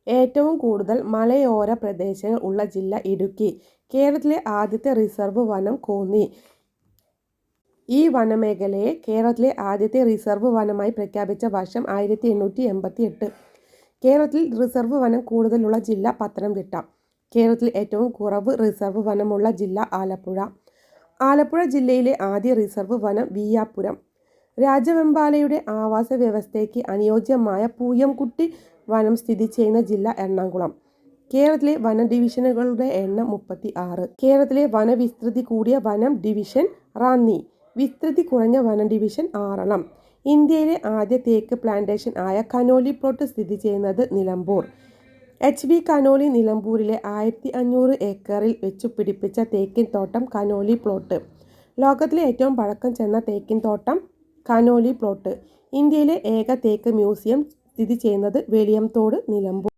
ഏറ്റവും കൂടുതൽ മലയോര പ്രദേശങ്ങൾ ഉള്ള ജില്ല ഇടുക്കി. കേരളത്തിലെ ആദ്യത്തെ റിസർവ് വനം കോന്നി. ഈ വനമേഖലയെ കേരളത്തിലെ ആദ്യത്തെ റിസർവ് വനമായി പ്രഖ്യാപിച്ച വർഷം 1888. കേരളത്തിൽ റിസർവ് വനം കൂടുതലുള്ള ജില്ല പത്തനംതിട്ട. കേരളത്തിൽ ഏറ്റവും കുറവ് റിസർവ് വനമുള്ള ജില്ല ആലപ്പുഴ. ആലപ്പുഴ ജില്ലയിലെ ആദ്യ റിസർവ് വനം വിയ്യാപുരം. രാജവെമ്പാലയുടെ ആവാസ വ്യവസ്ഥയ്ക്ക് അനുയോജ്യമായ പൂയംകുട്ടി വനം സ്ഥിതി ചെയ്യുന്ന ജില്ല എറണാകുളം. കേരളത്തിലെ വനം ഡിവിഷനുകളുടെ എണ്ണം 36. കേരളത്തിലെ വനവിസ്തൃതി കൂടിയ വനം ഡിവിഷൻ റാന്നി. വിസ്തൃതി കുറഞ്ഞ വനം ഡിവിഷൻ ആറളം. ഇന്ത്യയിലെ ആദ്യ തേക്ക് പ്ലാന്റേഷൻ ആയ കനോലി പ്ലോട്ട് സ്ഥിതി ചെയ്യുന്നത് നിലമ്പൂർ. HV കനോലി നിലമ്പൂരിലെ 1500 ഏക്കറിൽ വെച്ചു പിടിപ്പിച്ച തേക്കിൻ തോട്ടം കനോലി പ്ലോട്ട്. ലോകത്തിലെ ഏറ്റവും പഴക്കം ചെന്ന തേക്കിൻ തോട്ടം കനോലി പ്ലോട്ട്. ഇന്ത്യയിലെ ഏക തേക്ക് മ്യൂസിയം സ്ഥിതി ചെയ്യുന്നത് വെളിയംതോട്, നിലമ്പൂർ.